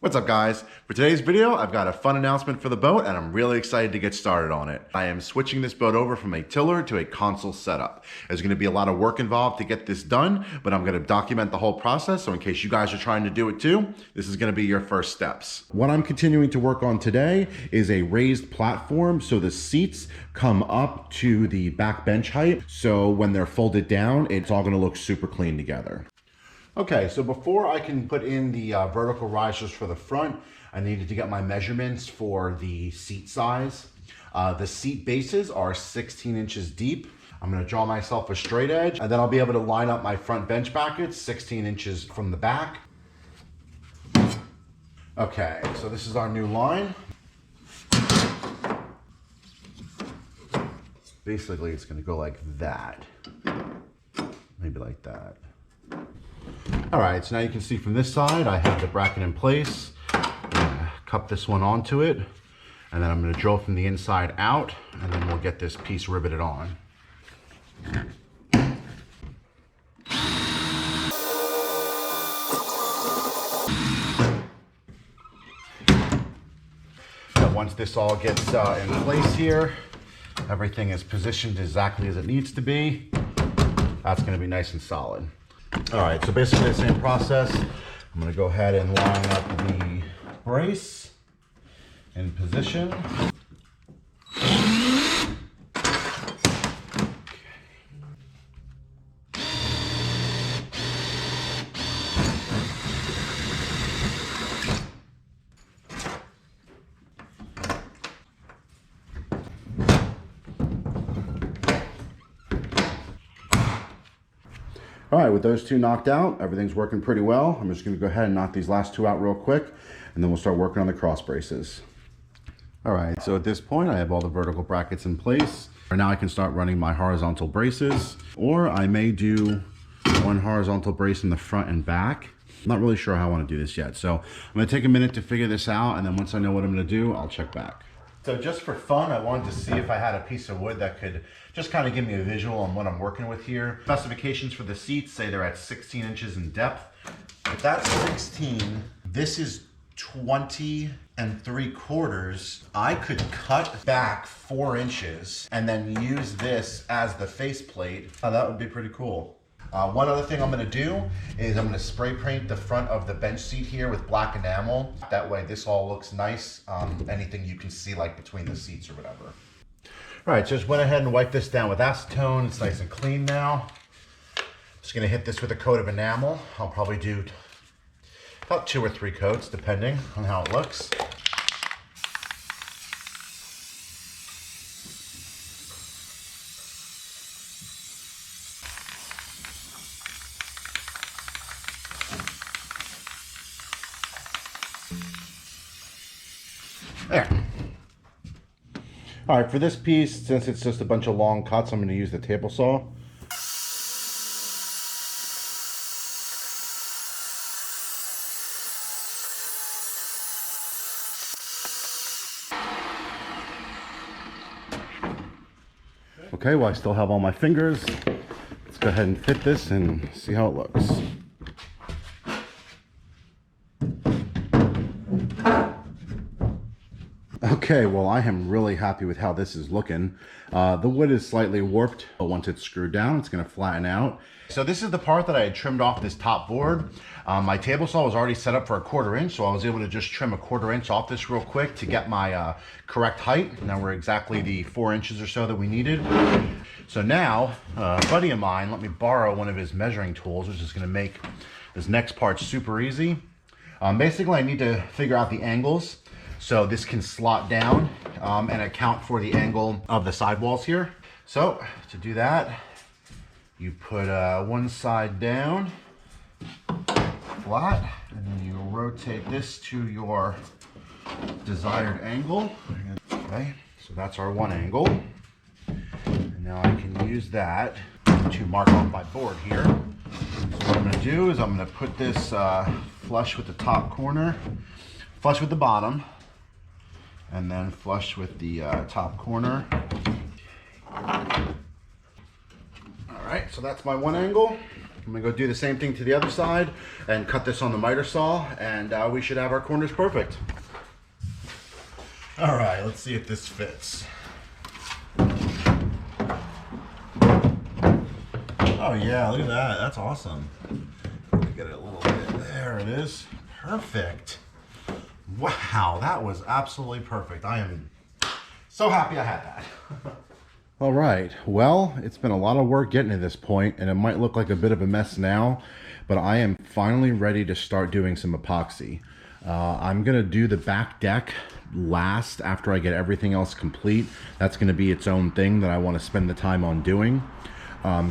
What's up guys? For today's video, I've got a fun announcement for the boat and I'm really excited to get started on it. I am switching this boat over from a tiller to a console setup. There's going to be a lot of work involved to get this done, but I'm going to document the whole process, so in case you guys are trying to do it too, this is going to be your first steps. What I'm continuing to work on today is a raised platform so the seats come up to the back bench height, so when they're folded down, it's all going to look super clean together. Okay, so before I can put in the vertical risers for the front, I needed to get my measurements for the seat size. The seat bases are 16 inches deep. I'm gonna draw myself a straight edge, and then I'll be able to line up my front bench brackets 16 inches from the back. Okay, so this is our new line. Basically, it's gonna go like that. Maybe like that. All right, so now you can see from this side, I have the bracket in place. I'm gonna cup this one onto it, and then I'm gonna drill from the inside out, and then we'll get this piece riveted on. So once this all gets in place here, everything is positioned exactly as it needs to be. That's gonna be nice and solid. All right, so basically the same process. I'm gonna go ahead and line up the brace in position. All right, with those two knocked out, everything's working pretty well. I'm just gonna go ahead and knock these last two out real quick, and then we'll start working on the cross braces. All right, so at this point, I have all the vertical brackets in place. Right now I can start running my horizontal braces, or I may do one horizontal brace in the front and back. I'm not really sure how I wanna do this yet. So I'm gonna take a minute to figure this out, and then once I know what I'm gonna do, I'll check back. So just for fun, I wanted to see if I had a piece of wood that could just kind of give me a visual on what I'm working with here. Specifications for the seats say they're at 16 inches in depth. If that's 16, this is 20 3/4. I could cut back 4 inches and then use this as the faceplate. Oh, that would be pretty cool. One other thing I'm gonna do is I'm gonna spray paint the front of the bench seat here with black enamel. That way this all looks nice. Anything you can see like between the seats or whatever. All right, just went ahead and wiped this down with acetone. It's nice and clean now. Just gonna hit this with a coat of enamel. I'll probably do about 2 or 3 coats depending on how it looks. There. All right, for this piece, since it's just a bunch of long cuts, I'm going to use the table saw. Okay, well I still have all my fingers. Let's go ahead and fit this and see how it looks. Okay, well I am really happy with how this is looking. The wood is slightly warped, but once it's screwed down, it's gonna flatten out. So this is the part that I had trimmed off this top board. My table saw was already set up for 1/4 inch, so I was able to just trim 1/4 inch off this real quick to get my correct height. Now we're exactly the 4 inches or so that we needed. So now, a buddy of mine let me borrow one of his measuring tools, which is gonna make this next part super easy. Basically, I need to figure out the angles so this can slot down and account for the angle of the sidewalls here. So to do that, you put one side down flat, and then you rotate this to your desired angle. Okay, so that's our one angle. And now I can use that to mark off my board here. So what I'm gonna do is I'm gonna put this flush with the top corner, flush with the bottom, and then flush with the top corner. All right, so that's my one angle. I'm gonna go do the same thing to the other side and cut this on the miter saw, and we should have our corners perfect. All right, let's see if this fits. Oh yeah, look at that, that's awesome. Get it a little bit, there it is, perfect. Wow, that was absolutely perfect. I am so happy I had that. All right, well, it's been a lot of work getting to this point, and it might look like a bit of a mess now, but I am finally ready to start doing some epoxy. I'm gonna do the back deck last after I get everything else complete. That's gonna be its own thing that I wanna spend the time on doing.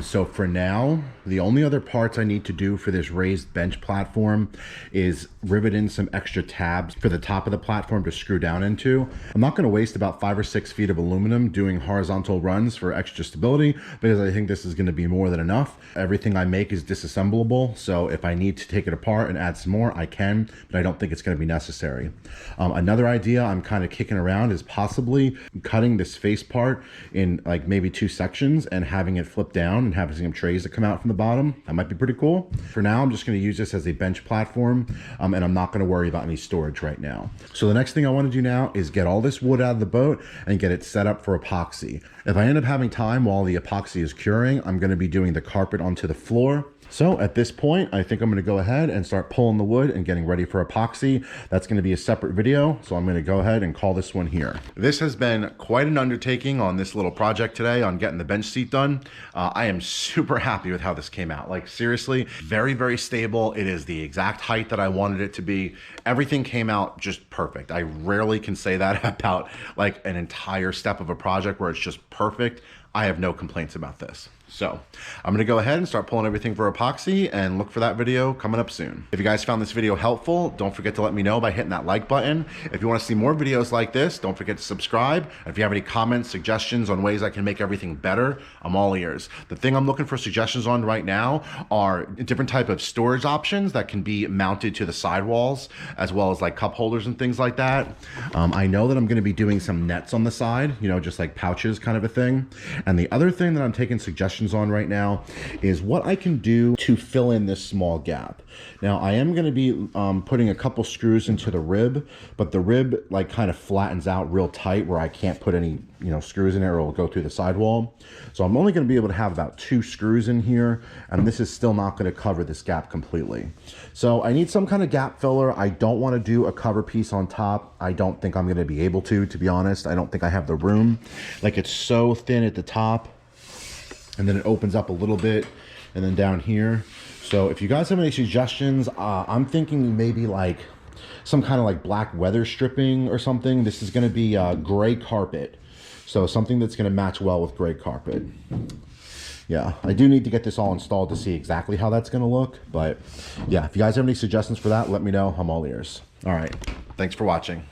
So for now, the only other parts I need to do for this raised bench platform is rivet in some extra tabs for the top of the platform to screw down into. I'm not going to waste about 5 or 6 feet of aluminum doing horizontal runs for extra stability, because I think this is going to be more than enough. Everything I make is disassemblable, so if I need to take it apart and add some more, I can, but I don't think it's going to be necessary. Another idea I'm kind of kicking around is possibly cutting this face part in like maybe 2 sections and having it flip down and having some trays that come out from the bottom. That might be pretty cool. For now, I'm just going to use this as a bench platform, and I'm not going to worry about any storage right now. So the next thing I want to do now is get all this wood out of the boat and get it set up for epoxy. If I end up having time while the epoxy is curing, I'm going to be doing the carpet onto the floor. So at this point, I think I'm going to go ahead and start pulling the wood and getting ready for epoxy. That's going to be a separate video, so I'm going to go ahead and call this one here. This has been quite an undertaking on this little project today on getting the bench seat done. I am super happy with how this came out. Like seriously, very, very stable. It is the exact height that I wanted it to be. Everything came out just perfect. I rarely can say that about like an entire step of a project where it's just perfect. I have no complaints about this. So I'm going to go ahead and start pulling everything for epoxy and look for that video coming up soon. If you guys found this video helpful, don't forget to let me know by hitting that like button. If you want to see more videos like this, don't forget to subscribe. And if you have any comments, suggestions on ways I can make everything better, I'm all ears. The thing I'm looking for suggestions on right now are different type of storage options that can be mounted to the sidewalls, as well as like cup holders and things like that. I know that I'm going to be doing some nets on the side, you know, just like pouches kind of a thing. And the other thing that I'm taking suggestions on right now is what I can do to fill in this small gap. Now I am going to be putting a couple screws into the rib, but the rib like kind of flattens out real tight where I can't put any, you know, screws in there or it'll go through the sidewall. So I'm only going to be able to have about 2 screws in here, and this is still not going to cover this gap completely. So I need some kind of gap filler. I don't want to do a cover piece on top. I don't think I'm going to be able to be honest. I don't think I have the room. Like it's so thin at the top, and then it opens up a little bit and then down here. So if you guys have any suggestions, I'm thinking maybe like some kind of like black weather stripping or something. This is going to be gray carpet, so something that's going to match well with gray carpet. Yeah, I do need to get this all installed to see exactly how that's going to look, but yeah, if you guys have any suggestions for that, let me know. I'm all ears. All right, thanks for watching.